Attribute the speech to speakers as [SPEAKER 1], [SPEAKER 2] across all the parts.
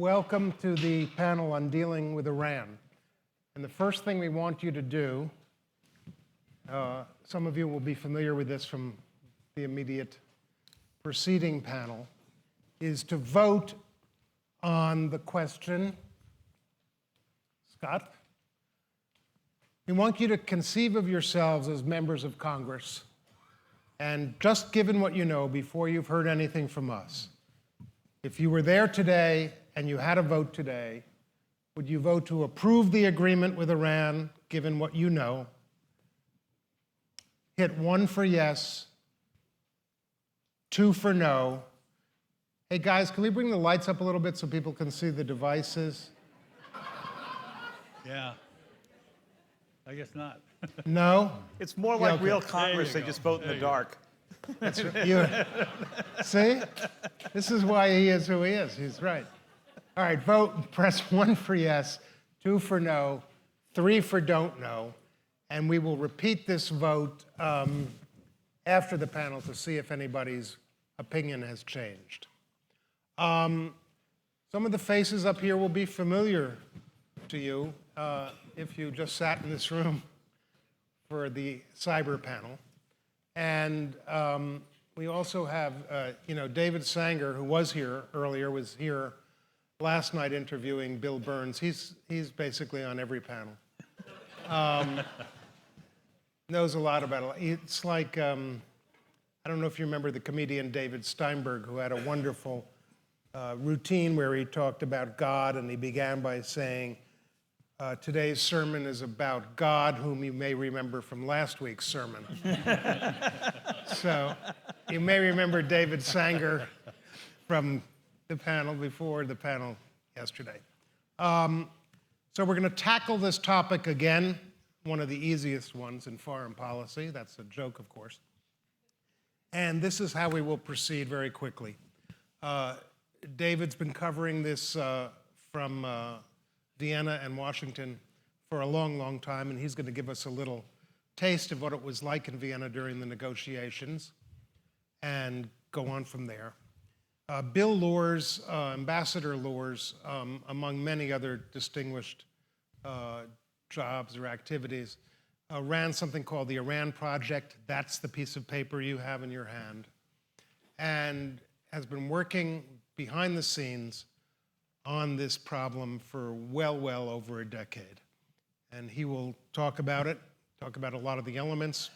[SPEAKER 1] welcome to the panel on dealing with Iran. And the first thing we want you to do, some of you will be familiar with this from the immediate preceding panel, is to vote on the question. Scott? We want you to conceive of yourselves as members of Congress, and just given what you know before you've heard anything from us, if you were there today and you had a vote today, would you vote to approve the agreement with Iran, given what you know? Hit 1 for yes, 2 for no. Hey guys, can we bring the lights up a little bit so people can see the devices?
[SPEAKER 2] Yeah. I guess not.
[SPEAKER 1] No?
[SPEAKER 3] It's more like
[SPEAKER 1] okay.
[SPEAKER 3] real Congress. They just vote in the dark.
[SPEAKER 1] That's right. See? This is why he is who he is. He's right. All right, vote. Press 1 for yes, 2 for no, 3 for don't know. And we will repeat this vote after the panel to see if anybody's opinion has changed. Some of the faces up here will be familiar to you if you just sat in this room for the cyber panel. And we also have, David Sanger, who was here earlier, was here last night interviewing Bill Burns. He's basically on every panel. Knows a lot about it. It's like, I don't know if you remember the comedian David Steinberg, who had a wonderful routine where he talked about God, and he began by saying, today's sermon is about God, whom you may remember from last week's sermon. So you may remember David Sanger from the panel before the panel yesterday. So we're going to tackle this topic again, one of the easiest ones in foreign policy. That's a joke, of course. And this is how we will proceed very quickly. David's been covering this from Vienna and Washington for a long, long time, and he's going to give us a little taste of what it was like in Vienna during the negotiations and go on from there. Bill Luers, Ambassador Luers, among many other distinguished jobs or activities, ran something called the Iran Project. That's the piece of paper you have in your hand, and has been working behind the scenes on this problem for well over a decade. And he will talk about it, talk about a lot of the elements.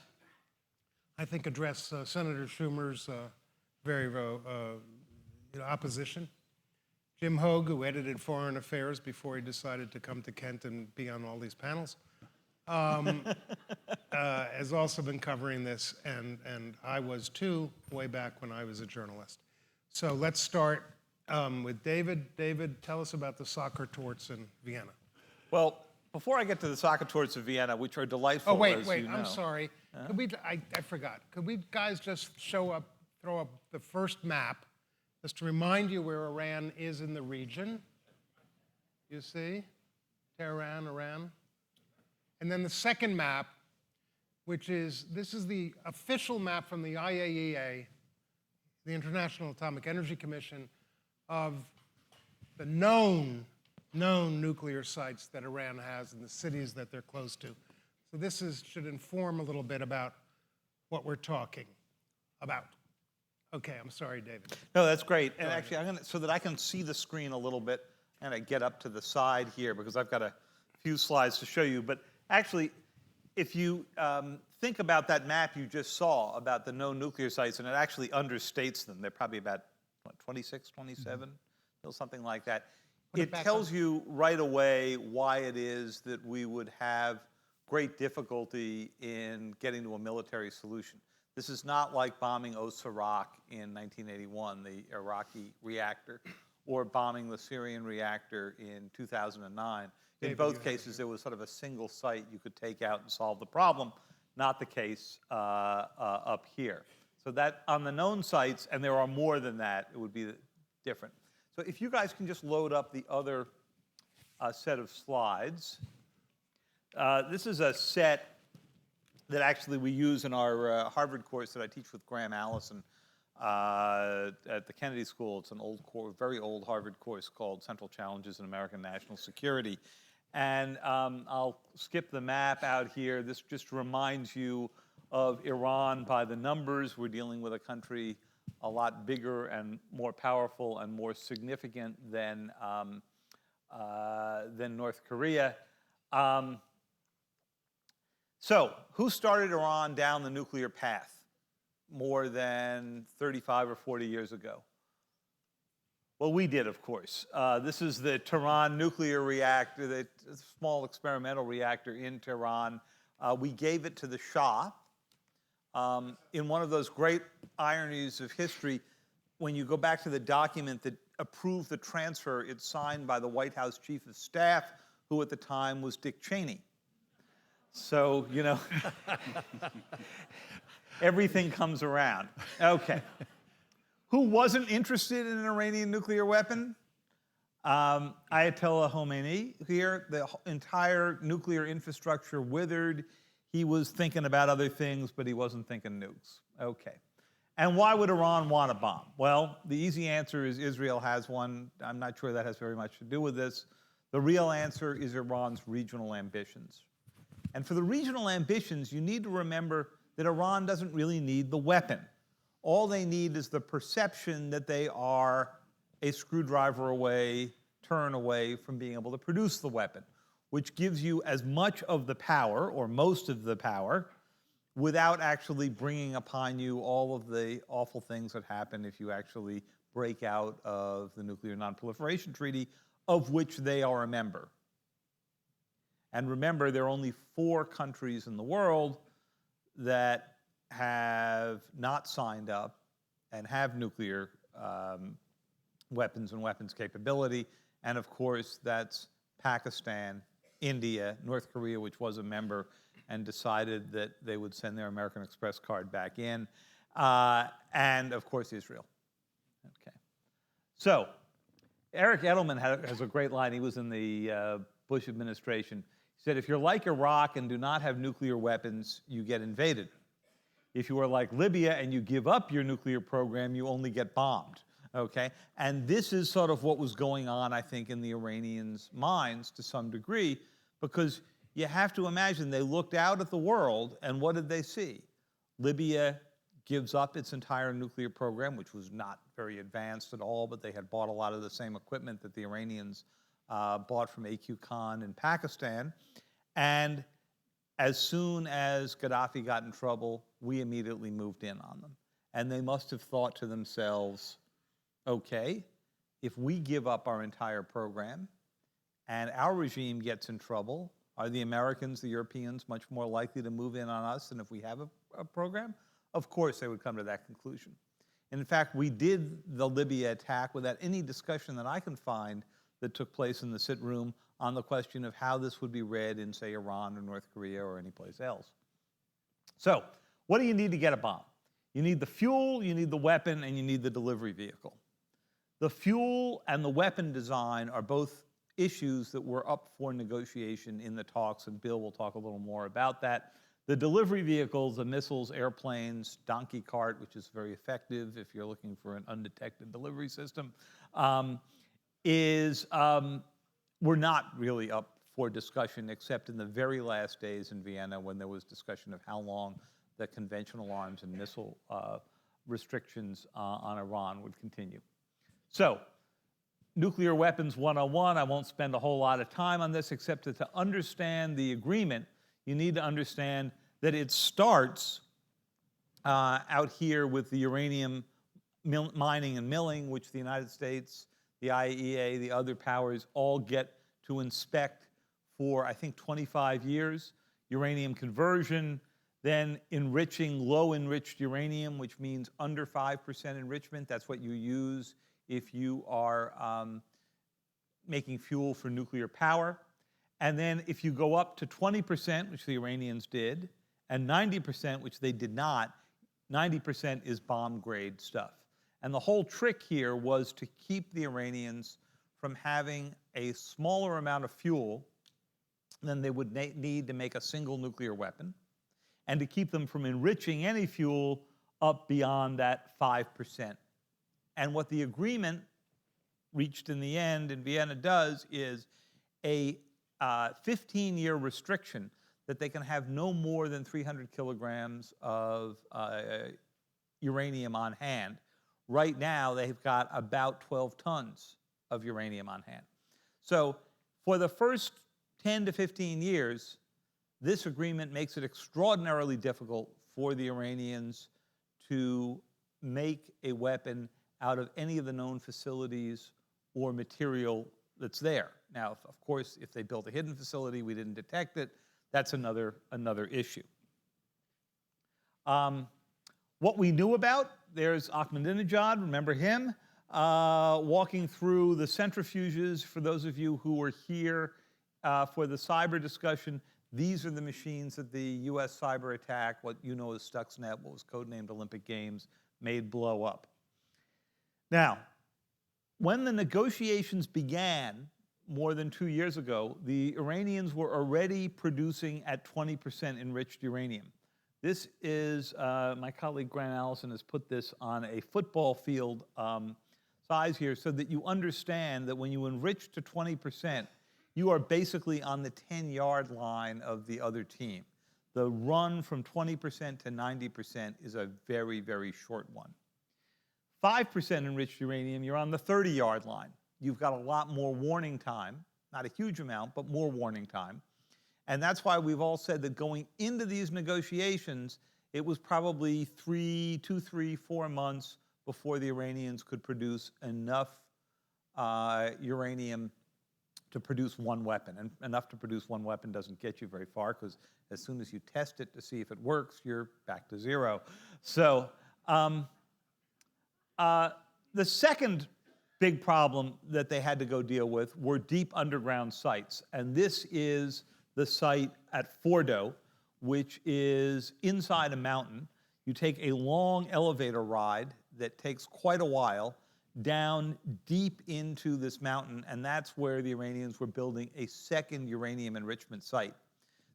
[SPEAKER 1] I think address Senator Schumer's opposition. Jim Hoge, who edited Foreign Affairs before he decided to come to Kent and be on all these panels, has also been covering this, and I was too, way back when I was a journalist. So let's start with David. David, tell us about the soccer torts in Vienna.
[SPEAKER 3] Well, before I get to the soccer torts of Vienna, which are delightful,
[SPEAKER 1] Oh, wait,
[SPEAKER 3] you know.
[SPEAKER 1] I'm sorry. Could we, I forgot. Could we guys just throw up the first map, just to remind you where Iran is in the region? You see? Tehran, Iran. And then the second map, which is, this is the official map from the IAEA, the International Atomic Energy Commission, of the known nuclear sites that Iran has and the cities that they're close to. So this should inform a little bit about what we're talking about. Okay, I'm sorry, David.
[SPEAKER 3] No, that's great. And actually, so that I can see the screen a little bit, and I get up to the side here because I've got a few slides to show you. But actually, if you think about that map you just saw about the known nuclear sites, and it actually understates them. They're probably about, what, 26, 27, something like that. It tells you right away why it is that we would have great difficulty in getting to a military solution. This is not like bombing Osirak in 1981, the Iraqi reactor, or bombing the Syrian reactor in 2009. In both cases, there was sort of a single site you could take out and solve the problem. Not the case up here. So that on the known sites, and there are more than that, it would be different. So if you guys can just load up the other set of slides. This is a set that actually we use in our Harvard course that I teach with Graham Allison. at the Kennedy School. It's an old, very old Harvard course called Central Challenges in American National Security. And I'll skip the map out here. This just reminds you of Iran by the numbers. We're dealing with a country a lot bigger and more powerful and more significant than North Korea. So, who started Iran down the nuclear path more than 35 or 40 years ago? Well, we did, of course. This is the Tehran nuclear reactor, the small experimental reactor in Tehran. We gave it to the Shah. In one of those great ironies of history, when you go back to the document that approved the transfer, it's signed by the White House Chief of Staff, who at the time was Dick Cheney. So, you know, everything comes around. Okay. Who wasn't interested in an Iranian nuclear weapon? Ayatollah Khomeini here. The entire nuclear infrastructure withered. He was thinking about other things, but he wasn't thinking nukes. Okay. And why would Iran want a bomb? Well, the easy answer is Israel has one. I'm not sure that has very much to do with this. The real answer is Iran's regional ambitions. And for the regional ambitions, you need to remember that Iran doesn't really need the weapon. All they need is the perception that they are a screwdriver away, turn away from being able to produce the weapon, which gives you as much of the power, or most of the power, without actually bringing upon you all of the awful things that happen if you actually break out of the Nuclear Non-Proliferation Treaty, of which they are a member. And remember, there are only 4 countries in the world that have not signed up and have nuclear weapons and weapons capability. And of course, that's Pakistan, India, North Korea, which was a member and decided that they would send their American Express card back in, and of course, Israel. Okay. So, Eric Edelman has a great line. He was in the Bush administration. He said, if you're like Iraq and do not have nuclear weapons, you get invaded. If you are like Libya and you give up your nuclear program, you only get bombed, okay? And this is sort of what was going on, I think, in the Iranians' minds to some degree, because you have to imagine they looked out at the world, and what did they see? Libya gives up its entire nuclear program, which was not very advanced at all, but they had bought a lot of the same equipment that the Iranians bought from AQ Khan in Pakistan. And as soon as Gaddafi got in trouble, we immediately moved in on them. And they must have thought to themselves, okay, if we give up our entire program and our regime gets in trouble, are the Americans, the Europeans, much more likely to move in on us than if we have a program? Of course they would come to that conclusion. And in fact, we did the Libya attack without any discussion that I can find that took place in the sit room on the question of how this would be read in, say, Iran or North Korea or anyplace else. So, what do you need to get a bomb? You need the fuel, you need the weapon, and you need the delivery vehicle. The fuel and the weapon design are both issues that were up for negotiation in the talks, and Bill will talk a little more about that. The delivery vehicles, the missiles, airplanes, donkey cart, which is very effective if you're looking for an undetected delivery system, were not really up for discussion except in the very last days in Vienna when there was discussion of how long the conventional arms and missile restrictions on Iran would continue. So, nuclear weapons 101, I won't spend a whole lot of time on this except that to understand the agreement, you need to understand that it starts out here with the uranium mining and milling, which the United States, the IAEA, the other powers all get to inspect for, I think, 25 years. Uranium conversion, then enriching low enriched uranium, which means under 5% enrichment. That's what you use if you are making fuel for nuclear power. And then if you go up to 20%, which the Iranians did, and 90%, which they did not, 90% is bomb-grade stuff. And the whole trick here was to keep the Iranians from having a smaller amount of fuel than they would need to make a single nuclear weapon, and to keep them from enriching any fuel up beyond that 5%. And what the agreement reached in the end in Vienna does is a 15-year restriction that they can have no more than 300 kilograms of uranium on hand. Right now, they've got about 12 tons of uranium on hand. So for the first 10 to 15 years, this agreement makes it extraordinarily difficult for the Iranians to make a weapon out of any of the known facilities or material that's there. Now, of course, if they built a hidden facility, we didn't detect it, that's another issue. What we knew about, there's Ahmadinejad, remember him, walking through the centrifuges. For those of you who were here for the cyber discussion, these are the machines that the US cyber attack, what you know as Stuxnet, what was codenamed Olympic Games, made blow up. Now, when the negotiations began more than 2 years ago, the Iranians were already producing at 20% enriched uranium. This is, my colleague Grant Allison has put this on a football field size here so that you understand that when you enrich to 20%, you are basically on the 10-yard line of the other team. The run from 20% to 90% is a very, very short one. 5% enriched uranium, you're on the 30-yard line. You've got a lot more warning time, not a huge amount, but more warning time. And that's why we've all said that going into these negotiations, it was probably 2, 3, 4 months before the Iranians could produce enough uranium to produce one weapon. And enough to produce one weapon doesn't get you very far, because as soon as you test it to see if it works, you're back to zero. So the second big problem that they had to go deal with were deep underground sites. And this is the site at Fordo, which is inside a mountain. You take a long elevator ride that takes quite a while down deep into this mountain, and that's where the Iranians were building a second uranium enrichment site.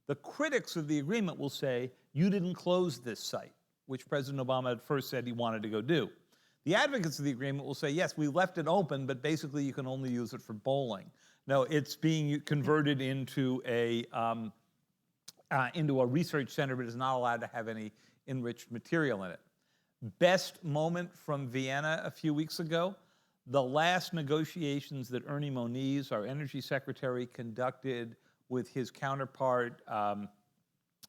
[SPEAKER 3] The critics of the agreement will say, you didn't close this site, which President Obama at first said he wanted to go do. The advocates of the agreement will say, yes, we left it open, but basically you can only use it for bowling. No, it's being converted into a research center, but is not allowed to have any enriched material in it. Best moment from Vienna a few weeks ago, the last negotiations that Ernie Moniz, our energy secretary, conducted with his counterpart, Mr.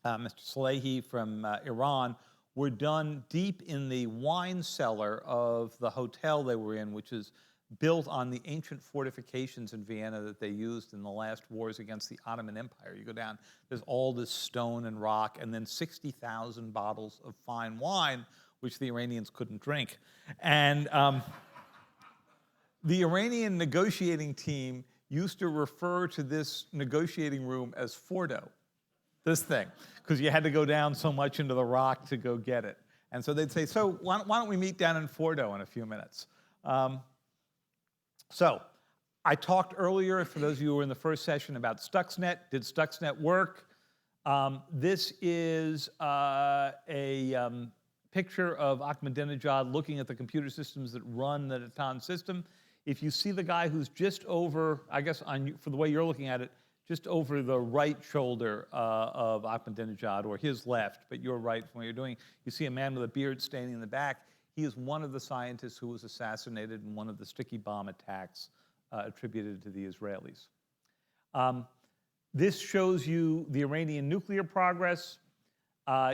[SPEAKER 3] Salehi from Iran, were done deep in the wine cellar of the hotel they were in, which is built on the ancient fortifications in Vienna that they used in the last wars against the Ottoman Empire. You go down, there's all this stone and rock, and then 60,000 bottles of fine wine, which the Iranians couldn't drink. And the Iranian negotiating team used to refer to this negotiating room as Fordo, this thing, because you had to go down so much into the rock to go get it. And so they'd say, so why don't we meet down in Fordo in a few minutes? So I talked earlier, for those of you who were in the first session, about Stuxnet. Did Stuxnet work? This is a picture of Ahmadinejad looking at the computer systems that run the Natan system. If you see the guy who's just over, I guess for the way you're looking at it, just over the right shoulder of Ahmadinejad, or his left, but you're right from what you're doing, you see a man with a beard standing in the back. He is one of the scientists who was assassinated in one of the sticky bomb attacks attributed to the Israelis. This shows you the Iranian nuclear progress.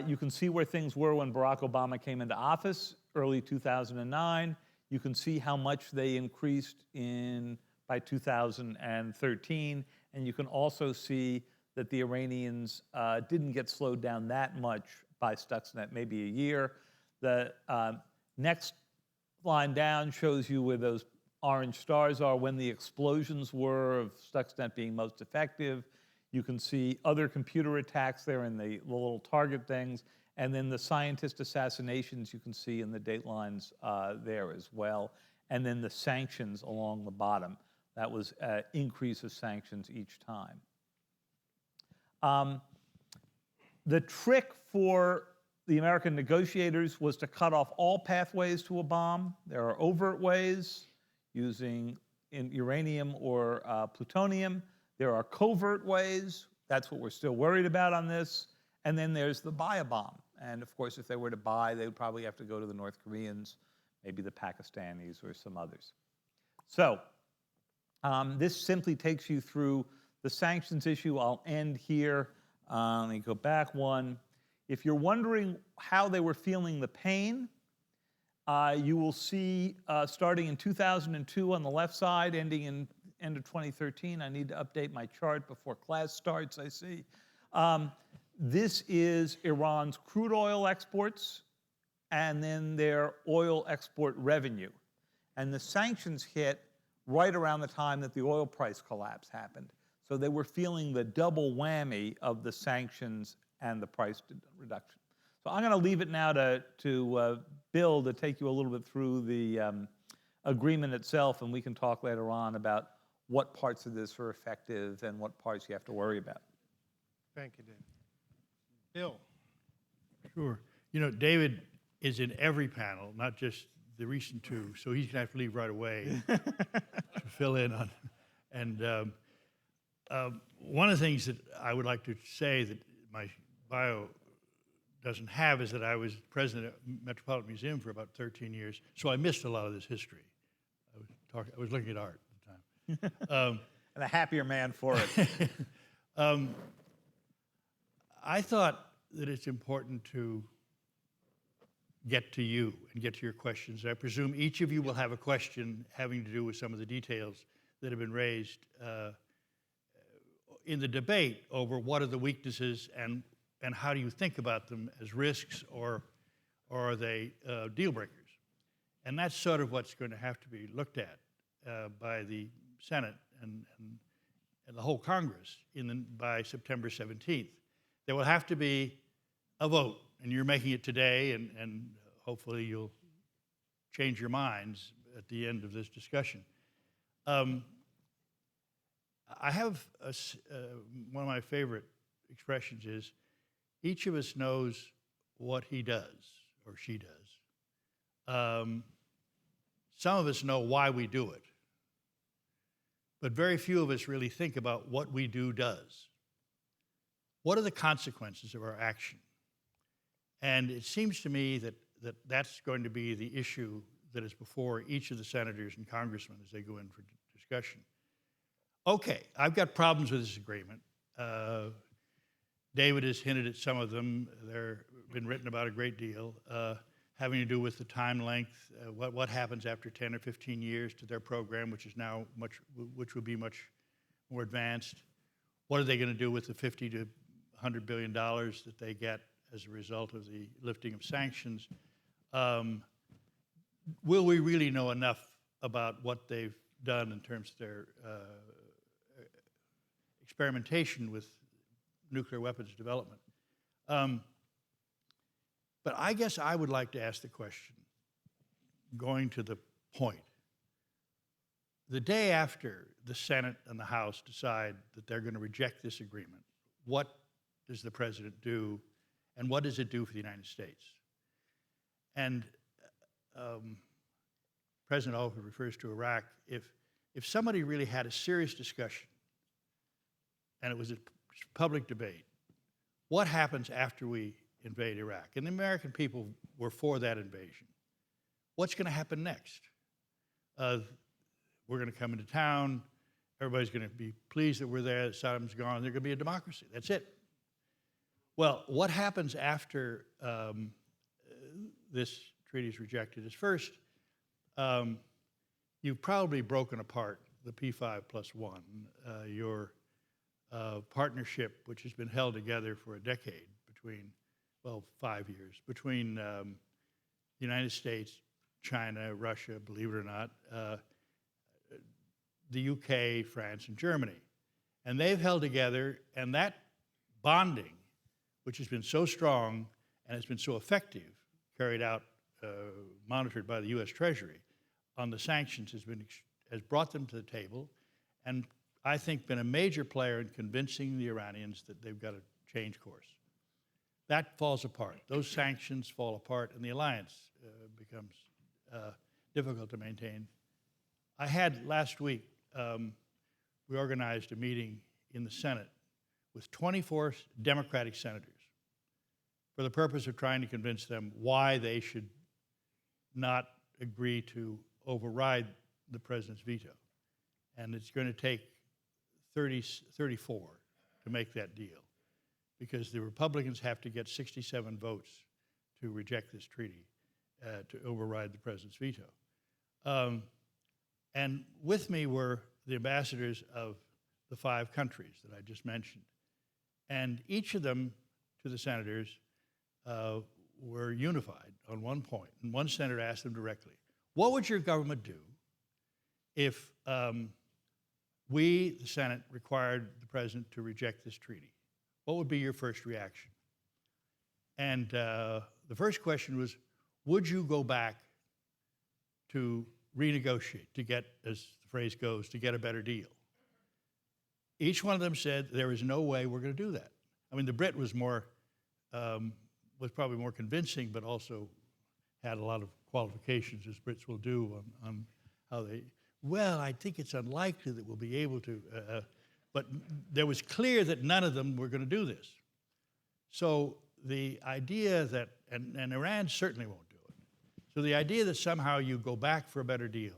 [SPEAKER 3] You can see where things were when Barack Obama came into office, early 2009. You can see how much they increased by 2013. And you can also see that the Iranians didn't get slowed down that much by Stuxnet, maybe a year. The next line down shows you where those orange stars are, when the explosions were of Stuxnet being most effective. You can see other computer attacks there in the little target things. And then the scientist assassinations you can see in the date lines there as well. And then the sanctions along the bottom. That was an increase of sanctions each time. The trick for the American negotiators was to cut off all pathways to a bomb. There are overt ways using uranium or plutonium. There are covert ways. That's what we're still worried about on this. And then there's the buy a bomb. And of course, if they were to buy, they would probably have to go to the North Koreans, maybe the Pakistanis or some others. So this simply takes you through the sanctions issue. I'll end here. Let me go back one. If you're wondering how they were feeling the pain, you will see starting in 2002 on the left side, ending in end of 2013. I need to update my chart before class starts, I see. This is Iran's crude oil exports and then their oil export revenue. And the sanctions hit right around the time that the oil price collapse happened. So they were feeling the double whammy of the sanctions and the price reduction. So I'm going to leave it now to Bill to take you a little bit through the agreement itself, and we can talk later on about what parts of this are effective and what parts you have to worry about.
[SPEAKER 1] Thank you, David. Bill.
[SPEAKER 2] Sure. You know, David is in every panel, not just the recent two, so he's going to have to leave right away to fill in on. And one of the things that I would like to say that my bio doesn't have is that I was president of Metropolitan Museum for about 13 years, so I missed a lot of this history. I was looking at art at the time.
[SPEAKER 3] And a happier man for it.
[SPEAKER 2] I thought that it's important to get to you and get to your questions. I presume each of you will have a question having to do with some of the details that have been raised in the debate over what are the weaknesses and how do you think about them as risks or are they deal breakers? And that's sort of what's going to have to be looked at by the Senate and the whole Congress by September 17th. There will have to be a vote, and you're making it today, and hopefully you'll change your minds at the end of this discussion. I have one of my favorite expressions is, each of us knows what he does or she does. Some of us know why we do it, but very few of us really think about what we do does. What are the consequences of our action? And it seems to me that that's going to be the issue that is before each of the senators and congressmen as they go in for discussion. Okay, I've got problems with this agreement. David has hinted at some of them. They've been written about a great deal, having to do with the time length, what happens after 10 or 15 years to their program, which will be much more advanced. What are they going to do with the $50 to $100 billion that they get as a result of the lifting of sanctions? Will we really know enough about what they've done in terms of their experimentation with nuclear weapons development? But I guess I would like to ask the question, going to the point. The day after the Senate and the House decide that they're going to reject this agreement, what does the president do, and what does it do for the United States? And President Hoge refers to Iraq. If somebody really had a serious discussion, and it was a public debate, what happens after we invade Iraq? And the American people were for that invasion. What's going to happen next? We're going to come into town. Everybody's going to be pleased that we're there, that Saddam's gone. There's going to be a democracy. That's it. Well, what happens after this treaty is rejected is first, you've probably broken apart the P5+1, your partnership, which has been held together for a decade between, 5 years, between the United States, China, Russia, believe it or not, the UK, France, and Germany. And they've held together, and that bonding, which has been so strong and has been so effective, carried out, monitored by the US Treasury, on the sanctions has brought them to the table, and I think been a major player in convincing the Iranians that they've got to change course. that falls apart. Those sanctions fall apart, and the alliance becomes difficult to maintain. I had last week, we organized a meeting in the Senate with 24 Democratic senators for the purpose of trying to convince them why they should not agree to override the president's veto. And it's going to take 34 to make that deal, because the Republicans have to get 67 votes to reject this treaty, to override the president's veto. And with me were the ambassadors of the 5 countries that I just mentioned. And each of them, to the senators, were unified on one point. And one senator asked them directly, what would your government do if we, the Senate, required the president to reject this treaty? What would be your first reaction? And the first question was, would you go back to renegotiate, to get, as the phrase goes, to get a better deal? Each one of them said, there is no way we're going to do that. I mean, the Brit was probably more convincing, but also had a lot of qualifications, as Brits will do, on how they, well, I think it's unlikely that we'll be able to, but there was clear that none of them were going to do this. So the idea that, and Iran certainly won't do it, so the idea that somehow you go back for a better deal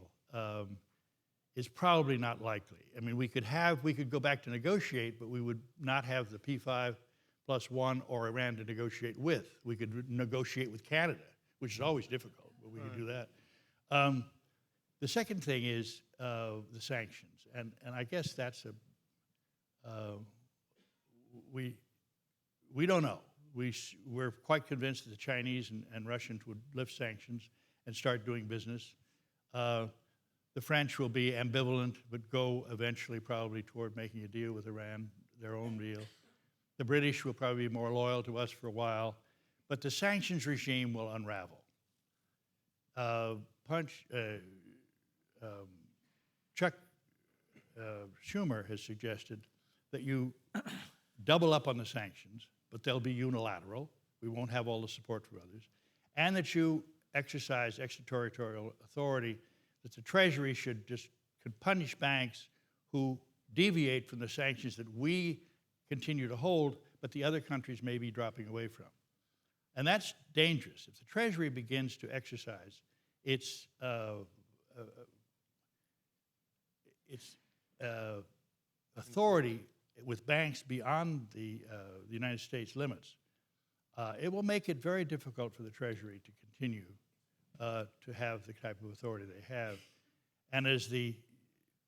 [SPEAKER 2] is probably not likely. I mean, we could go back to negotiate, but we would not have the P5+1 or Iran to negotiate with. We could negotiate with Canada, which is always difficult, but we could do that. The second thing is the sanctions, and I guess that's we don't know. We're quite convinced that the Chinese and Russians would lift sanctions and start doing business. The French will be ambivalent, but go eventually probably toward making a deal with Iran, their own deal. The British will probably be more loyal to us for a while, but the sanctions regime will unravel. Chuck Schumer has suggested that you double up on the sanctions, but they'll be unilateral. We won't have all the support from others. And that you exercise extraterritorial authority, that the Treasury could punish banks who deviate from the sanctions that we continue to hold, but the other countries may be dropping away from. And that's dangerous. If the Treasury begins to exercise its authority with banks beyond the United States limits, it will make it very difficult for the Treasury to continue to have the type of authority they have. And as the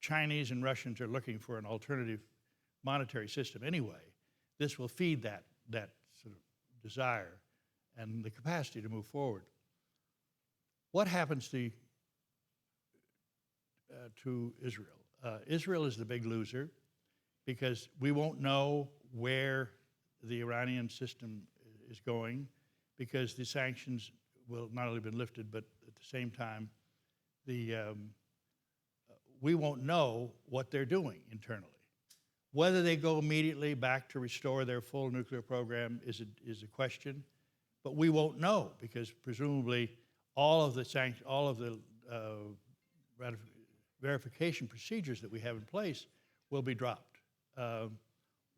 [SPEAKER 2] Chinese and Russians are looking for an alternative monetary system anyway, this will feed that sort of desire and the capacity to move forward. What happens to Israel? Israel is the big loser because we won't know where the Iranian system is going, because the sanctions will not only been lifted, but at the same time, we won't know what they're doing internally. Whether they go immediately back to restore their full nuclear program is a question, but we won't know, because presumably all of the verification procedures that we have in place will be dropped.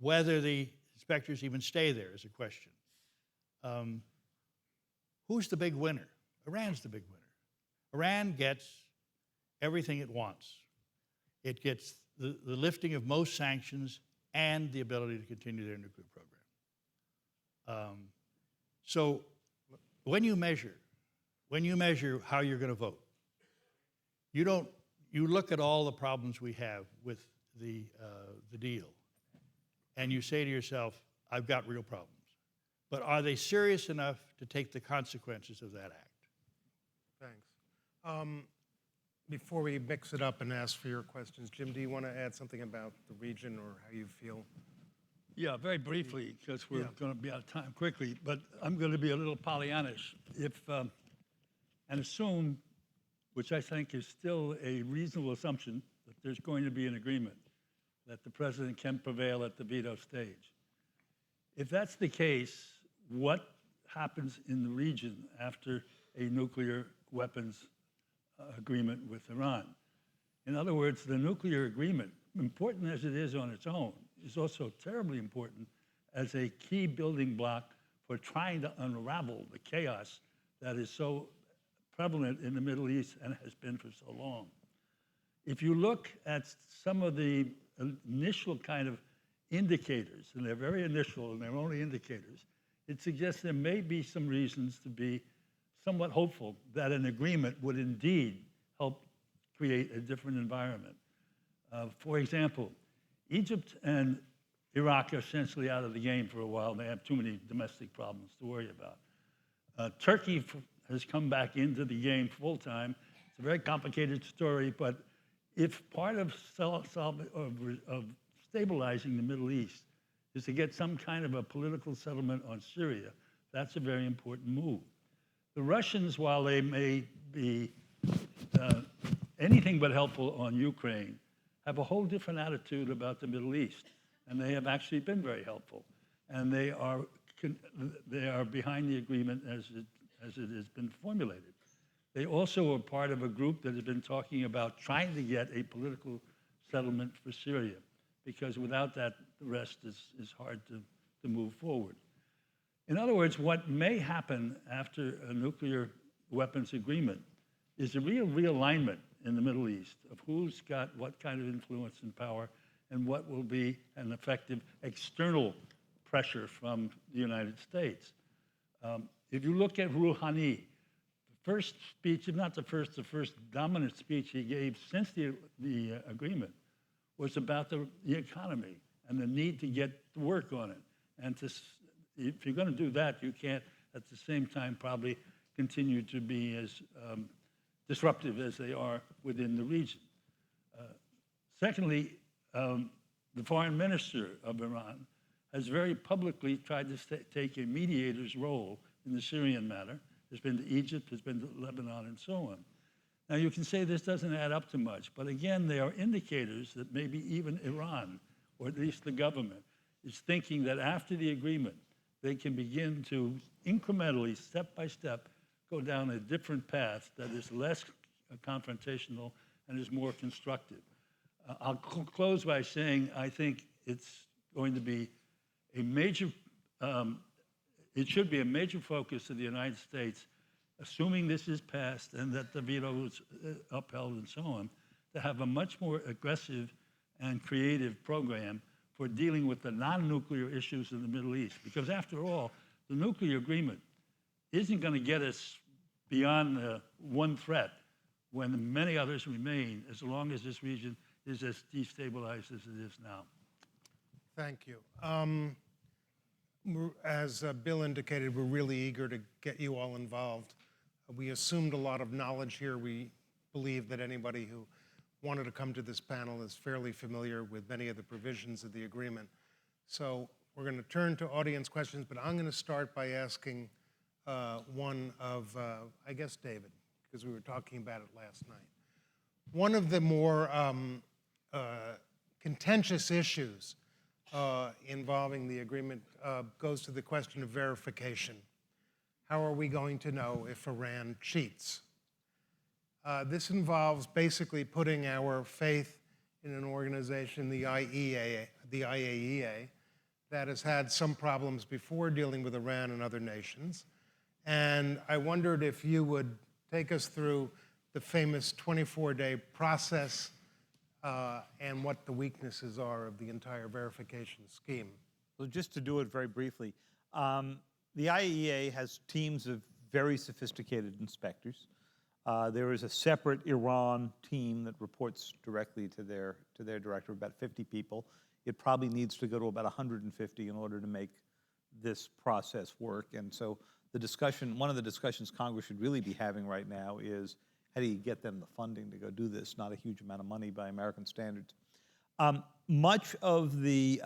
[SPEAKER 2] Whether the inspectors even stay there is a question. Who's the big winner? Iran's the big winner. Iran gets everything it wants. It gets the lifting of most sanctions and the ability to continue their nuclear program. So when you measure how you're going to vote, you look at all the problems we have with the deal, and you say to yourself, I've got real problems. But are they serious enough to take the consequences of that act?
[SPEAKER 1] Thanks. Before we mix it up and ask for your questions, Jim, do you want to add something about the region or how you feel?
[SPEAKER 4] Yeah, very briefly, because we're going to be out of time quickly, but I'm going to be a little Pollyannish and assume, which I think is still a reasonable assumption, that there's going to be an agreement, that the president can prevail at the veto stage. If that's the case, what happens in the region after a nuclear weapons agreement with Iran. In other words, the nuclear agreement, important as it is on its own, is also terribly important as a key building block for trying to unravel the chaos that is so prevalent in the Middle East and has been for so long. If you look at some of the initial kind of indicators, and they're very initial and they're only indicators, it suggests there may be some reasons to be somewhat hopeful that an agreement would indeed help create a different environment. For example, Egypt and Iraq are essentially out of the game for a while. They have too many domestic problems to worry about. Turkey has come back into the game full time. It's a very complicated story, but if part of stabilizing the Middle East is to get some kind of a political settlement on Syria, that's a very important move. The Russians, while they may be anything but helpful on Ukraine, have a whole different attitude about the Middle East, and they have actually been very helpful. And they are behind the agreement as it has been formulated. They also are part of a group that has been talking about trying to get a political settlement for Syria, because without that, the rest is hard to move forward. In other words, what may happen after a nuclear weapons agreement is a real realignment in the Middle East of who's got what kind of influence and power and what will be an effective external pressure from the United States. If you look at Rouhani, the first speech, if not the first dominant speech he gave since the agreement was about the economy and the need to get to work on it. And if you're going to do that, you can't at the same time probably continue to be as disruptive as they are within the region. Secondly, the foreign minister of Iran has very publicly tried to take a mediator's role in the Syrian matter. Has been to Egypt, has been to Lebanon, and so on. Now, you can say this doesn't add up to much, but again, there are indicators that maybe even Iran, or at least the government, is thinking that after the agreement, they can begin to incrementally, step by step, go down a different path that is less confrontational and is more constructive. I'll close by saying I think it's going to be a major, it should be a major focus of the United States, assuming this is passed and that the veto is upheld and so on, to have a much more aggressive and creative program for dealing with the non-nuclear issues in the Middle East. Because after all, the nuclear agreement isn't going to get us beyond one threat when many others remain, as long as this region is as destabilized as it is now.
[SPEAKER 1] Thank you. As Bill indicated, we're really eager to get you all involved. We assumed a lot of knowledge here. We believe that anybody who wanted to come to this panel is fairly familiar with many of the provisions of the agreement. So we're going to turn to audience questions, but I'm going to start by asking one of, I guess, David, because we were talking about it last night. One of the more contentious issues involving the agreement goes to the question of verification. How are we going to know if Iran cheats? This involves basically putting our faith in an organization, the IAEA, that has had some problems before dealing with Iran and other nations. And I wondered if you would take us through the famous 24-day process and what the weaknesses are of the entire verification scheme.
[SPEAKER 3] So just to do it very briefly, the IAEA has teams of very sophisticated inspectors. There is a separate Iran team that reports directly to their director, about 50 people. It probably needs to go to about 150 in order to make this process work. And so the discussion, one of the discussions Congress should really be having right now is how do you get them the funding to go do this? Not a huge amount of money by American standards. Much of the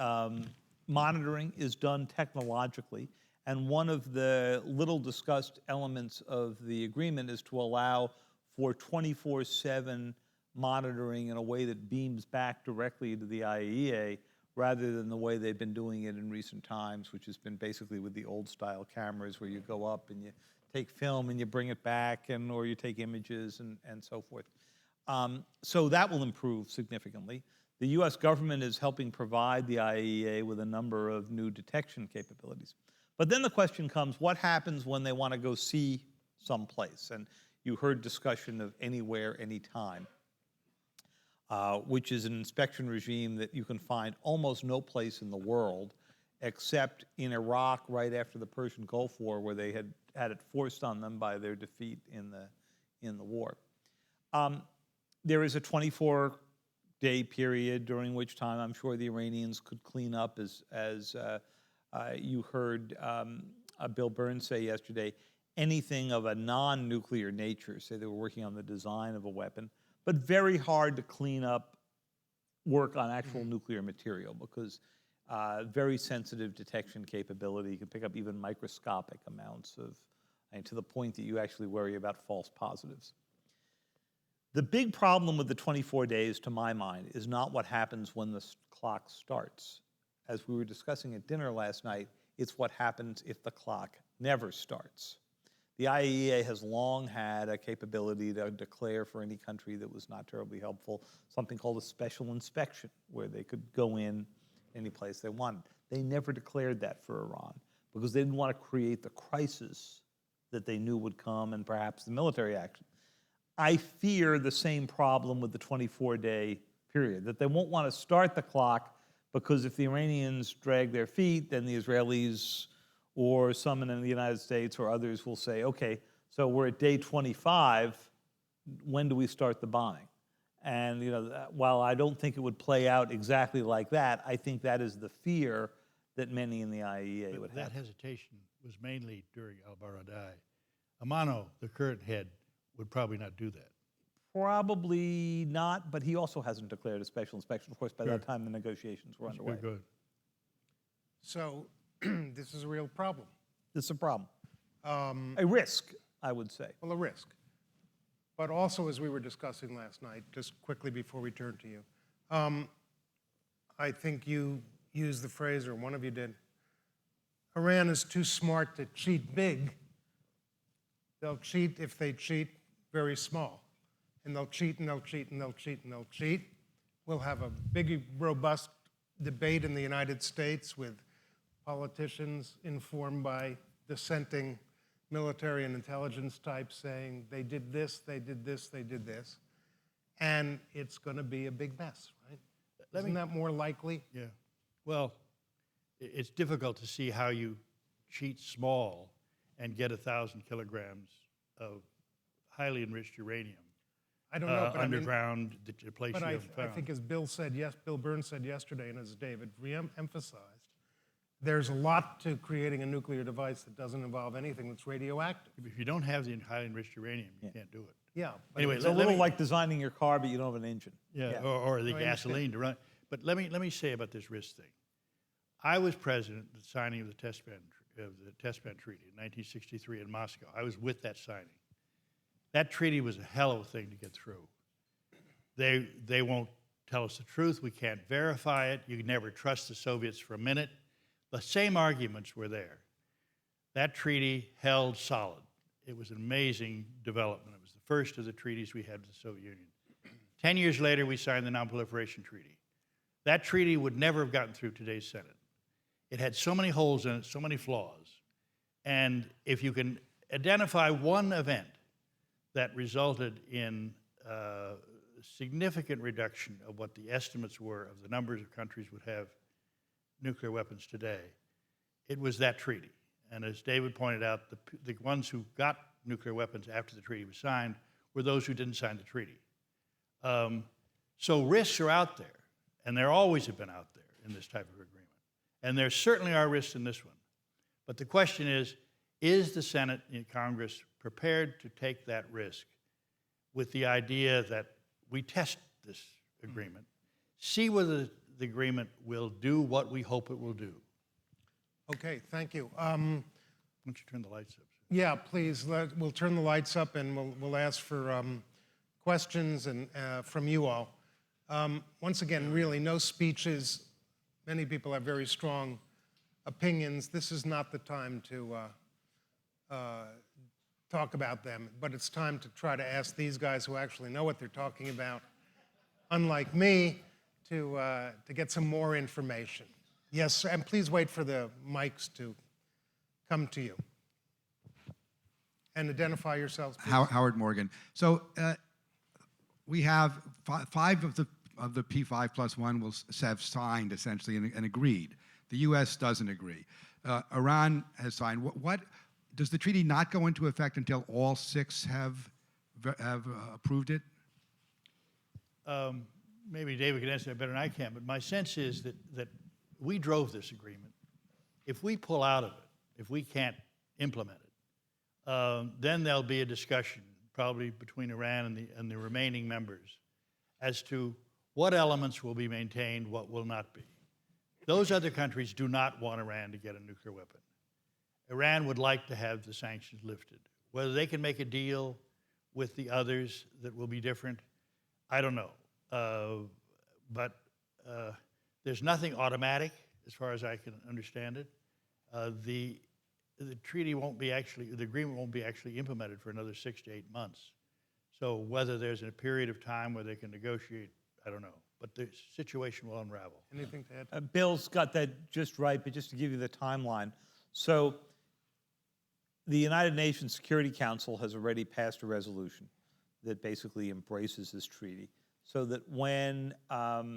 [SPEAKER 3] monitoring is done technologically, and one of the little discussed elements of the agreement is to allow for 24/7 monitoring in a way that beams back directly to the IAEA, rather than the way they've been doing it in recent times, which has been basically with the old style cameras where you go up and you take film and you bring it back, or you take images and so forth. So that will improve significantly. The US government is helping provide the IAEA with a number of new detection capabilities. But then the question comes, what happens when they want to go see someplace? And you heard discussion of anywhere, anytime, which is an inspection regime that you can find almost no place in the world except in Iraq right after the Persian Gulf War, where they had it forced on them by their defeat in the war. There is a 24-day period during which time I'm sure the Iranians could clean up, as you heard Bill Burns say yesterday, anything of a non-nuclear nature. Say they were working on the design of a weapon, but very hard to clean up work on actual nuclear material because very sensitive detection capability. You can pick up even microscopic amounts and to the point that you actually worry about false positives. The big problem with the 24 days, to my mind, is not what happens when the clock starts. As we were discussing at dinner last night, it's what happens if the clock never starts. The IAEA has long had a capability to declare for any country that was not terribly helpful something called a special inspection, where they could go in any place they wanted. They never declared that for Iran because they didn't want to create the crisis that they knew would come and perhaps the military action. I fear the same problem with the 24-day period, that they won't want to start the clock because if the Iranians drag their feet, then the Israelis or someone in the United States or others will say, okay, so we're at day 25, when do we start the bombing? And while I don't think it would play out exactly like that, I think that is the fear that many in the IAEA would have.
[SPEAKER 2] That hesitation was mainly during al-Baradei. Amano, the current head, would probably not do that.
[SPEAKER 3] Probably not, but he also hasn't declared a special inspection. Of course, by that time, the negotiations were underway.
[SPEAKER 2] Very good.
[SPEAKER 1] So this is a real problem.
[SPEAKER 3] It's a problem. A risk, I would say.
[SPEAKER 1] Well, a risk. But also, as we were discussing last night, just quickly before we turn to you, I think you used the phrase, or one of you did, Iran is too smart to cheat big. They'll cheat if they cheat very small. And they'll cheat, and they'll cheat, and they'll cheat, and they'll cheat. We'll have a big, robust debate in the United States with politicians informed by dissenting military and intelligence types saying they did this, they did this, they did this. And it's going to be a big mess, right? Isn't that more likely?
[SPEAKER 2] Yeah. Well, it's difficult to see how you cheat small and get 1,000 kilograms of highly enriched uranium
[SPEAKER 1] I don't know, but
[SPEAKER 2] underground, the place
[SPEAKER 1] but
[SPEAKER 2] you
[SPEAKER 1] I
[SPEAKER 2] haven't found.
[SPEAKER 1] think as Bill Burns said yesterday, and as David emphasized, there's a lot to creating a nuclear device that doesn't involve anything that's radioactive.
[SPEAKER 2] If you don't have the highly enriched uranium, you can't do it.
[SPEAKER 1] Yeah. But
[SPEAKER 2] Anyway,
[SPEAKER 3] It's a little like designing your car, but you don't have an engine.
[SPEAKER 2] Yeah, or the gasoline to run. But let me say about this risk thing. I was president at the signing of the test ban treaty in 1963 in Moscow. I was with that signing. That treaty was a hell of a thing to get through. They won't tell us the truth. We can't verify it. You can never trust the Soviets for a minute. The same arguments were there. That treaty held solid. It was an amazing development. It was the first of the treaties we had with the Soviet Union. 10 years later, we signed the Non-Proliferation Treaty. That treaty would never have gotten through today's Senate. It had so many holes in it, so many flaws. And if you can identify one event that resulted in a significant reduction of what the estimates were of the numbers of countries would have nuclear weapons today, it was that treaty. And as David pointed out, the ones who got nuclear weapons after the treaty was signed were those who didn't sign the treaty. So risks are out there, and there always have been out there in this type of agreement. And there certainly are risks in this one. But the question is the Senate and Congress prepared to take that risk with the idea that we test this agreement, see whether the agreement will do what we hope it will do?
[SPEAKER 1] Okay, thank you.
[SPEAKER 2] Why don't you turn the lights up?
[SPEAKER 1] Yeah, please. We'll turn the lights up and we'll ask for questions and from you all. Once again, really, no speeches many people have very strong opinions. This is not the time to talk about them, but it's time to try to ask these guys who actually know what they're talking about, unlike me, to get some more information. Yes, and please wait for the mics to come to you. And identify yourselves, please.
[SPEAKER 5] Howard Morgan. So we have five of the P5+1 will have signed essentially and agreed. The U.S. doesn't agree. Iran has signed. What does the treaty not go into effect until all six have approved it?
[SPEAKER 2] Maybe David can answer that better than I can, but my sense is that we drove this agreement. If we pull out of it, if we can't implement it, then there'll be a discussion, probably between Iran and the remaining members, as to what elements will be maintained, what will not be. Those other countries do not want Iran to get a nuclear weapon. Iran would like to have the sanctions lifted. Whether they can make a deal with the others that will be different, I don't know. But there's nothing automatic, as far as I can understand it. The treaty won't be the agreement won't be actually implemented for another 6 to 8 months. So whether there's a period of time where they can negotiate, I don't know. But the situation will unravel.
[SPEAKER 1] Anything to add?
[SPEAKER 3] Bill's got that just right, but just to give you the timeline. So the United Nations Security Council has already passed a resolution that basically embraces this treaty, so that when,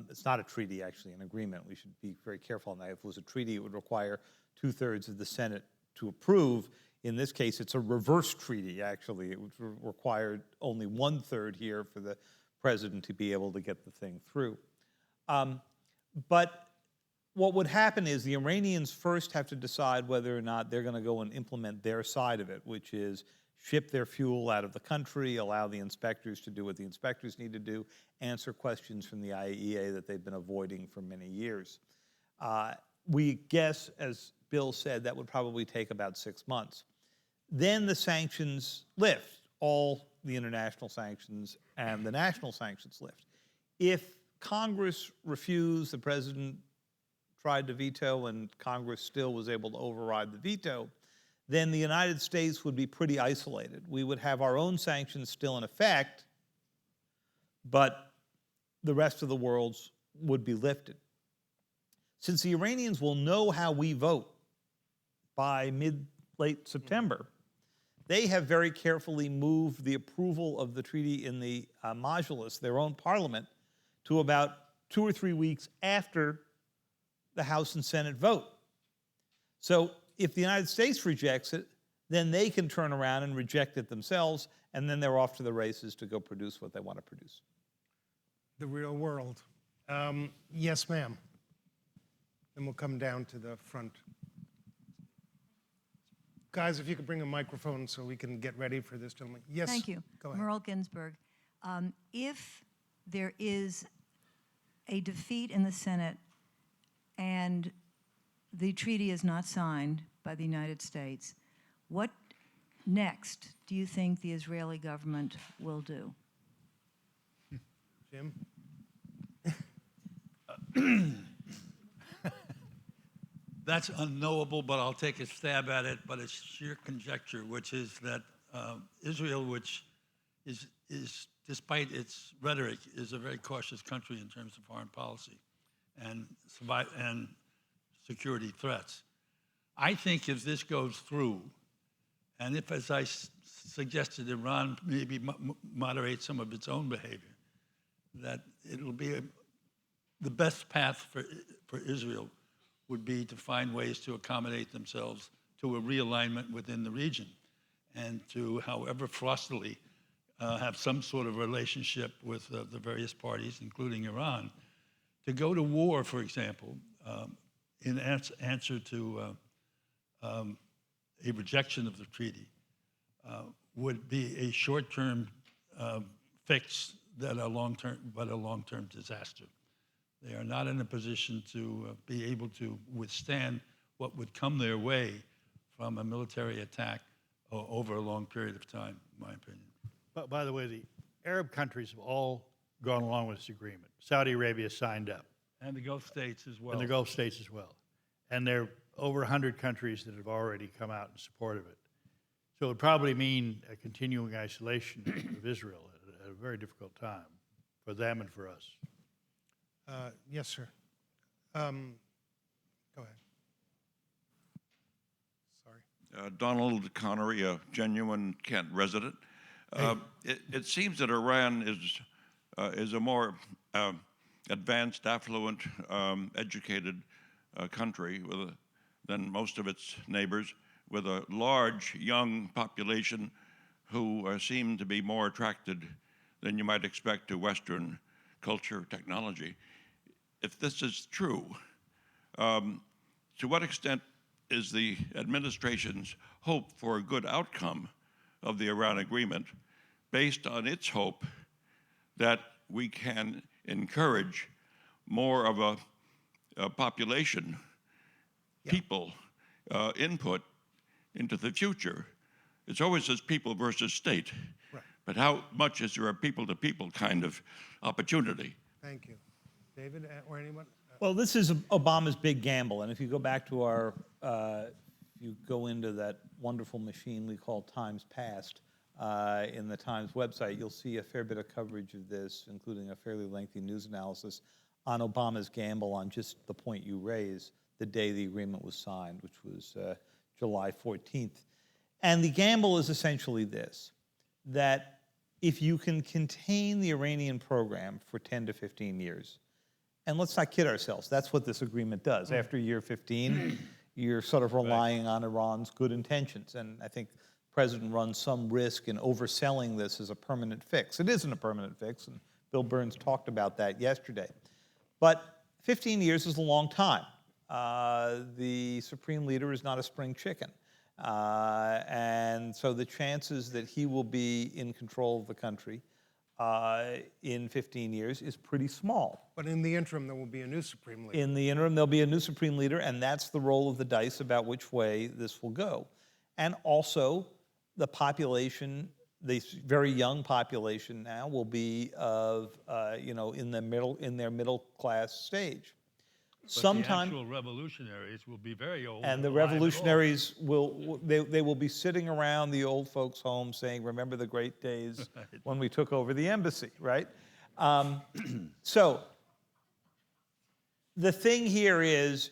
[SPEAKER 3] it's not a treaty actually, an agreement, we should be very careful on that. If it was a treaty, it would require 2/3 of the Senate to approve. In this case, it's a reverse treaty, actually. It would require only 1/3 here for the president to be able to get the thing through. But what would happen is the Iranians first have to decide whether or not they're going to go and implement their side of it, which is ship their fuel out of the country, allow the inspectors to do what the inspectors need to do, answer questions from the IAEA that they've been avoiding for many years. We guess, as Bill said, that would probably take about 6 months. Then the sanctions lift, all the international sanctions and the national sanctions lift. If Congress refused, the president tried to veto, and Congress still was able to override the veto, then the United States would be pretty isolated. We would have our own sanctions still in effect, but the rest of the world's would be lifted. Since the Iranians will know how we vote by late September, they have very carefully moved the approval of the treaty in the Majlis, their own parliament, to about 2 or 3 weeks after the House and Senate vote. So if the United States rejects it, then they can turn around and reject it themselves, and then they're off to the races to go produce what they want to produce.
[SPEAKER 1] The real world. Yes, ma'am. Then we'll come down to the front. Guys, if you could bring a microphone so we can get ready for this gentleman. Yes.
[SPEAKER 6] Thank you.
[SPEAKER 1] Go ahead.
[SPEAKER 6] Merle Ginsburg. If there is a defeat in the Senate and the treaty is not signed by the United States, what next do you think the Israeli government will do?
[SPEAKER 1] Jim?
[SPEAKER 4] That's unknowable, but I'll take a stab at it. But it's sheer conjecture, which is that Israel, which is despite its rhetoric, is a very cautious country in terms of foreign policy and security threats. I think if this goes through, and if, as I suggested, Iran maybe moderates some of its own behavior, that it'll be the best path for Israel would be to find ways to accommodate themselves to a realignment within the region and to, however frostily, have some sort of relationship with the various parties, including Iran. To go to war, for example, in answer to a rejection of the treaty, would be a short-term fix that a long-term disaster. They are not in a position to be able to withstand what would come their way from a military attack over a long period of time, in my opinion.
[SPEAKER 2] But by the way, the Arab countries have all gone along with this agreement. Saudi Arabia signed up.
[SPEAKER 4] And the Gulf states as well.
[SPEAKER 2] and the Gulf states as well. And there are over 100 countries that have already come out in support of it. So it would probably mean a continuing isolation of Israel at a very difficult time for them and for us.
[SPEAKER 1] Yes, sir. Go ahead. Sorry.
[SPEAKER 7] Donald Connery, a genuine Kent resident. It seems that Iran is a more advanced, affluent, educated country than most of its neighbors, with a large young population who seem to be more attracted than you might expect to Western culture, technology. If this is true, to what extent is the administration's hope for a good outcome of the Iran agreement based on its hope that we can encourage more of a population, people, input into the future? It's always this people versus state.
[SPEAKER 1] Right.
[SPEAKER 7] But how much is there a people-to-people kind of opportunity?
[SPEAKER 1] Thank you. David or anyone?
[SPEAKER 3] Well, this is Obama's big gamble, and if you go back to our, you go into that wonderful machine we call Times Past in the Times website, you'll see a fair bit of coverage of this, including a fairly lengthy news analysis on Obama's gamble on just the point you raised, the day the agreement was signed, which was July 14th. And the gamble is essentially this, that if you can contain the Iranian program for 10 to 15 years, and let's not kid ourselves, that's what this agreement does. After year 15, you're sort of relying on Iran's good intentions. And I think the president runs some risk in overselling this as a permanent fix. It isn't a permanent fix, and Bill Burns talked about that yesterday. But 15 years is a long time. The supreme leader is not a spring chicken. And so the chances that he will be in control of the country in 15 years is pretty small.
[SPEAKER 1] But in the interim, there will be a new supreme leader.
[SPEAKER 3] In the interim, there'll be a new supreme leader, and that's the roll of the dice about which way this will go. And also, the population, the very young population now, will be of, in their middle class stage.
[SPEAKER 4] But the actual revolutionaries will be very old.
[SPEAKER 3] And the
[SPEAKER 4] alive and old.
[SPEAKER 3] revolutionaries they will be sitting around the old folks' home saying, "Remember the great days when we took over the embassy," right? So the thing here is,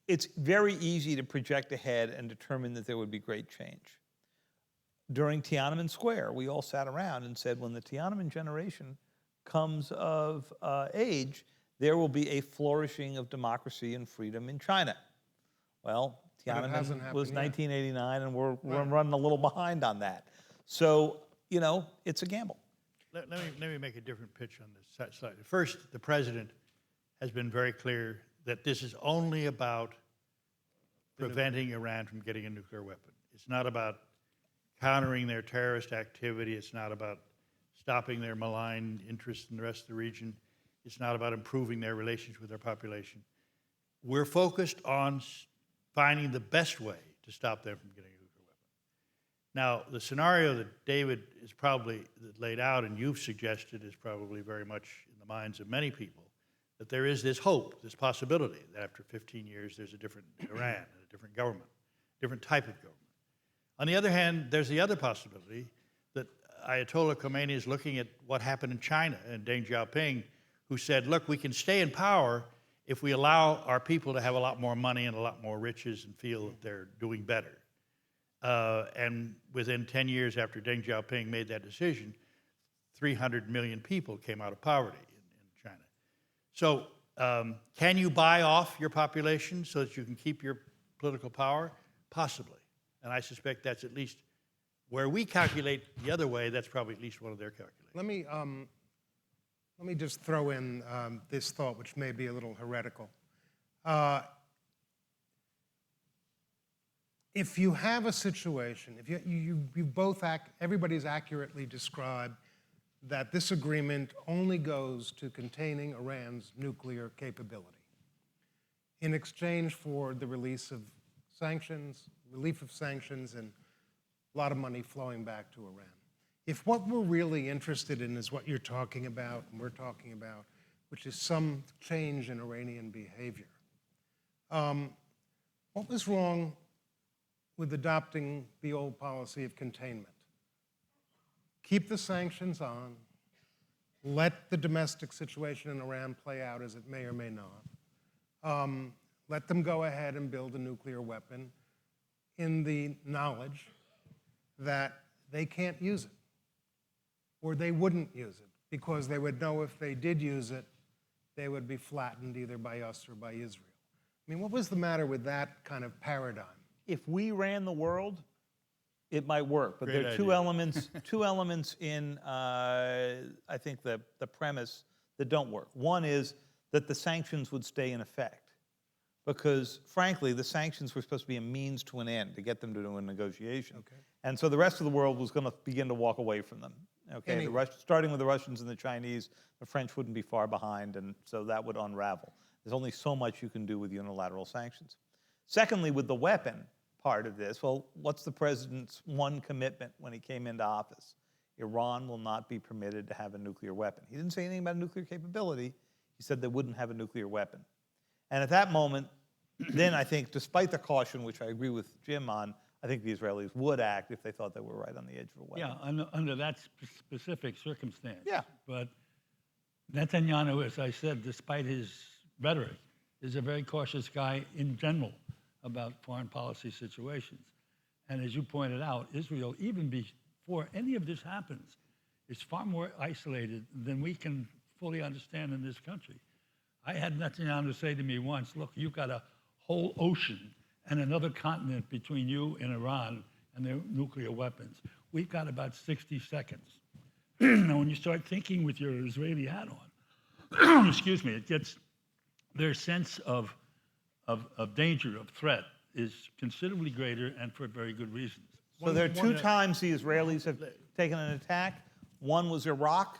[SPEAKER 3] it's very easy to project ahead and determine that there would be great change. During Tiananmen Square, we all sat around and said, when the Tiananmen generation comes of age, there will be a flourishing of democracy and freedom in China. Well,
[SPEAKER 1] hasn't
[SPEAKER 3] Tiananmen
[SPEAKER 1] happened
[SPEAKER 3] was
[SPEAKER 1] yet.
[SPEAKER 3] 1989, and we're running a little behind on that. So, it's a gamble.
[SPEAKER 2] Let me make a different pitch on this slightly. First, the president has been very clear that this is only about preventing Iran from getting a nuclear weapon. It's not about countering their terrorist activity. It's not about stopping their malign interests in the rest of the region. It's not about improving their relations with their population. We're focused on finding the best way to stop them from getting a nuclear weapon. Now, the scenario that David is probably laid out and you've suggested is probably very much in the minds of many people, that there is this hope, this possibility that after 15 years there's a different Iran and a different government, different type of government. On the other hand, there's the other possibility that Ayatollah Khomeini is looking at what happened in China and Deng Xiaoping, who said, look, we can stay in power if we allow our people to have a lot more money and a lot more riches and feel that they're doing better. And within 10 years after Deng Xiaoping made that decision, 300 million people came out of poverty in China. So can you buy off your population so that you can keep your political power? Possibly. And I suspect that's at least where we calculate the other way, that's probably at least one of their calculations.
[SPEAKER 1] Let me just throw in this thought, which may be a little heretical. If you have a situation, if you both everybody's accurately described that this agreement only goes to containing Iran's nuclear capability in exchange for the release of sanctions, relief of sanctions, and a lot of money flowing back to Iran. If what we're really interested in is what you're talking about and we're talking about, which is some change in Iranian behavior. What was wrong with adopting the old policy of containment? Keep the sanctions on, let the domestic situation in Iran play out as it may or may not. Let them go ahead and build a nuclear weapon in the knowledge that they can't use it, or they wouldn't use it, because they would know if they did use it, they would be flattened either by us or by Israel. I mean, what was the matter with that kind of paradigm?
[SPEAKER 3] If we ran the world, it might work. But
[SPEAKER 2] Great
[SPEAKER 3] there are two
[SPEAKER 2] idea.
[SPEAKER 3] elements, two elements in, I think, the premise that don't work. One is that the sanctions would stay in effect. Because, frankly, the sanctions were supposed to be a means to an end, to get them to do a negotiation.
[SPEAKER 1] Okay.
[SPEAKER 3] And so the rest of the world was going to begin to walk away from them. Okay,
[SPEAKER 1] Anyway.
[SPEAKER 3] Starting with the Russians and the Chinese, the French wouldn't be far behind, and so that would unravel. There's only so much you can do with unilateral sanctions. Secondly, with the weapon part of this, well, what's the president's one commitment when he came into office? Iran will not be permitted to have a nuclear weapon. He didn't say anything about nuclear capability. He said they wouldn't have a nuclear weapon. And at that moment, then I think, despite the caution, which I agree with Jim on, I think the Israelis would act if they thought they were right on the edge of a weapon.
[SPEAKER 4] Yeah, under that specific circumstance.
[SPEAKER 3] Yeah.
[SPEAKER 4] But Netanyahu, as I said, despite his rhetoric, is a very cautious guy in general about foreign policy situations. And as you pointed out, Israel, even before any of this happens, is far more isolated than we can fully understand in this country. I had Netanyahu say to me once, look, you've got a whole ocean and another continent between you and Iran and their nuclear weapons. We've got about 60 seconds. Now, when you start thinking with your Israeli hat on, excuse me, it gets their sense of danger, of threat, is considerably greater, and for very good reasons.
[SPEAKER 3] So there are two times the Israelis have taken an attack. One was Iraq,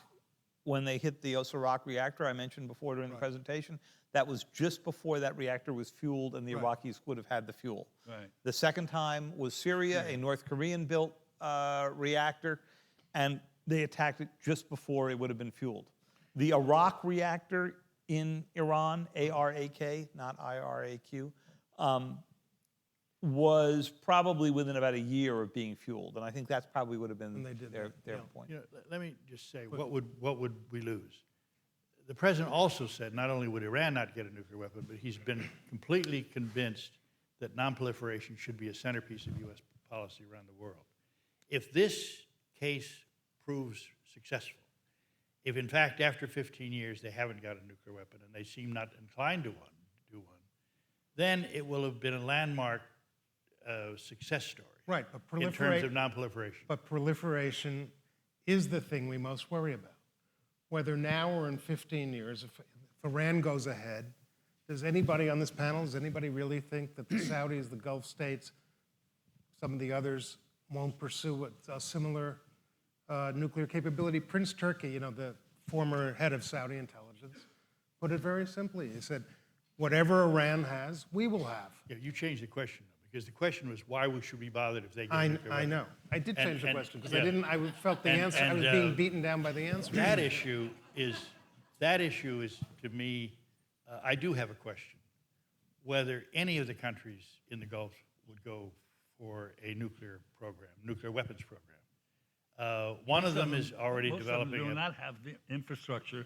[SPEAKER 3] when they hit the Iraq reactor I mentioned before during the presentation. That was just before that reactor was fueled and the Iraqis would have had the fuel.
[SPEAKER 4] Right.
[SPEAKER 3] The second time was Syria, a North Korean-built reactor, and they attacked it just before it would have been fueled. The Iraq reactor in Iran, A-R-A-K, not I-R-A-Q, was probably within about a year of being fueled, and I think that's probably would have been
[SPEAKER 1] they did
[SPEAKER 3] their
[SPEAKER 1] that,
[SPEAKER 3] point.
[SPEAKER 2] You know, let me just say, what would we lose? The president also said not only would Iran not get a nuclear weapon, but he's been completely convinced that nonproliferation should be a centerpiece of U.S. policy around the world. If this case proves successful, if in fact after 15 years they haven't got a nuclear weapon and they seem not inclined to do one, then it will have been a landmark success story.
[SPEAKER 1] Right, but
[SPEAKER 2] in terms of nonproliferation.
[SPEAKER 1] But proliferation is the thing we most worry about. Whether now or in 15 years, if Iran goes ahead, does anybody on this panel, does anybody really think that the Saudis, the Gulf states, some of the others won't pursue a similar nuclear capability? Prince Turki, you know, the former head of Saudi intelligence, put it very simply. He said, whatever Iran has, we will have.
[SPEAKER 2] Yeah, you changed the question, though, because the question was why should we be bothered if they get a
[SPEAKER 1] I
[SPEAKER 2] nuclear weapon?
[SPEAKER 1] know. I did change the
[SPEAKER 2] And-
[SPEAKER 1] question because
[SPEAKER 2] yeah.
[SPEAKER 1] I felt the answer. I was being beaten down by the answer.
[SPEAKER 2] That issue is, to me, I do have a question, whether any of the countries in the Gulf would go for a nuclear program, nuclear weapons program. One of them is already
[SPEAKER 4] Most of them
[SPEAKER 2] developing
[SPEAKER 4] do
[SPEAKER 2] it.
[SPEAKER 4] not have the infrastructure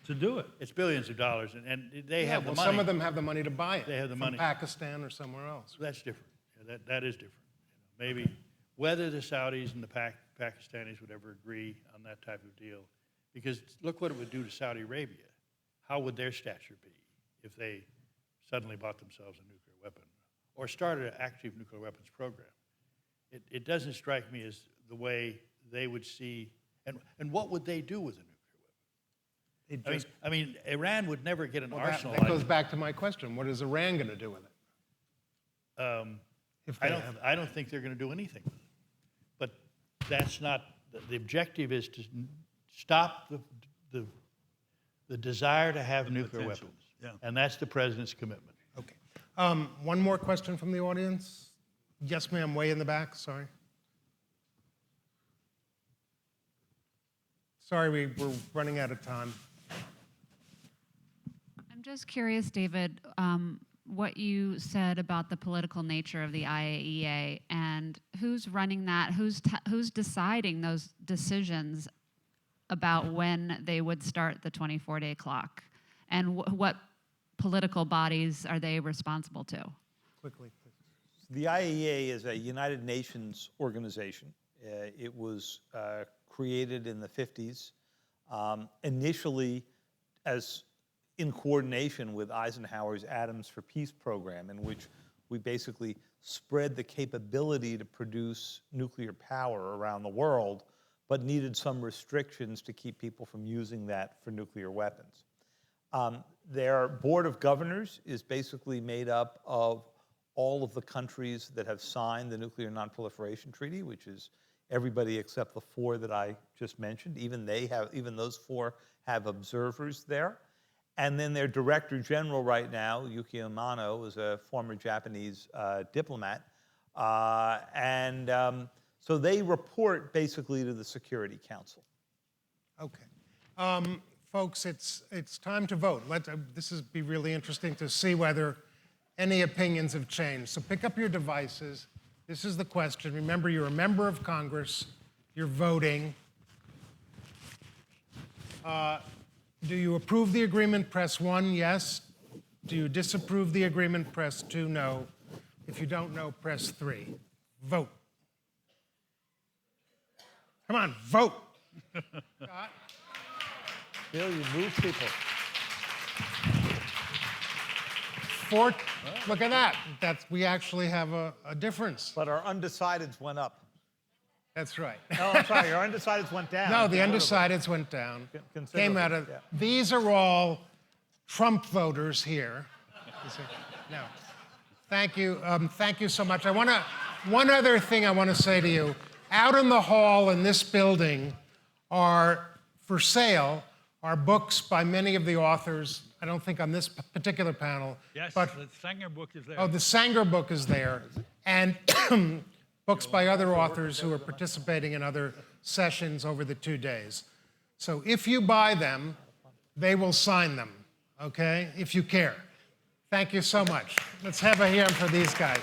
[SPEAKER 4] to do it.
[SPEAKER 2] It's billions of dollars, and they have the
[SPEAKER 1] well,
[SPEAKER 2] money.
[SPEAKER 1] some of them have the money to buy it.
[SPEAKER 2] They have the
[SPEAKER 1] from
[SPEAKER 2] money.
[SPEAKER 1] Pakistan or somewhere else.
[SPEAKER 2] That's different. Yeah, that is different. You know, maybe whether the Saudis and the Pakistanis would ever agree on that type of deal, because look what it would do to Saudi Arabia. How would their stature be if they suddenly bought themselves a nuclear weapon or started an active nuclear weapons program? It doesn't strike me as the way they would see, and what would they do with a nuclear
[SPEAKER 1] It
[SPEAKER 2] weapon?
[SPEAKER 1] just,
[SPEAKER 2] I mean, Iran would never get an
[SPEAKER 1] well,
[SPEAKER 2] arsenal
[SPEAKER 1] that
[SPEAKER 2] like
[SPEAKER 1] goes back to my question. What is Iran going to do with it? If they have it?
[SPEAKER 2] I don't think they're going to do anything with it. But that's not, the objective is to stop the desire to have nuclear
[SPEAKER 4] potential,
[SPEAKER 2] weapons.
[SPEAKER 4] yeah.
[SPEAKER 2] And that's the president's commitment.
[SPEAKER 1] Okay. One more question from the audience. Yes, ma'am, way in the back, sorry. Sorry, we're running out of time.
[SPEAKER 8] just curious, David, what you said about the political nature of the IAEA and who's running that, who's deciding those decisions about when they would start the 24-day clock, and what political bodies are they responsible to?
[SPEAKER 1] Quickly, please.
[SPEAKER 3] The IAEA is a United Nations organization. It was created in the 50s, initially as in coordination with Eisenhower's Atoms for Peace program, in which we basically spread the capability to produce nuclear power around the world, but needed some restrictions to keep people from using that for nuclear weapons. Their board of governors is basically made up of all of the countries that have signed the Nuclear Non-Proliferation Treaty, which is everybody except the 4 that I just mentioned. Even those 4 have observers there. And then their director general right now, Yuki Amano, is a former Japanese diplomat. So they report basically to the Security Council.
[SPEAKER 1] Okay. Folks, it's time to vote. This is be really interesting to see whether any opinions have changed. So pick up your devices. This is the question. Remember, you're a member of Congress. You're voting. Do you approve the agreement? Press 1, yes. Do you disapprove the agreement? Press 2, no. If you don't know, press 3. Vote. Come on, vote. Scott?
[SPEAKER 3] Bill, you move people.
[SPEAKER 1] Look at that. We actually have a difference.
[SPEAKER 3] But our undecideds went up.
[SPEAKER 1] That's right.
[SPEAKER 3] No, I'm sorry, our undecideds went down.
[SPEAKER 1] No, the undecideds went down. Came out of,
[SPEAKER 3] yeah.
[SPEAKER 1] These are all Trump voters here. No. Thank you. Thank you so much. One other thing I want to say to you. Out in the hall in this building are for sale are books by many of the authors. I don't think on this particular panel.
[SPEAKER 4] Yes,
[SPEAKER 1] but,
[SPEAKER 4] the Sanger book is there.
[SPEAKER 1] Oh, the Sanger book is there. And books by other authors who are participating in other sessions over the 2 days. So if you buy them, they will sign them, okay, if you care. Thank you so much. Let's have a hand for these guys.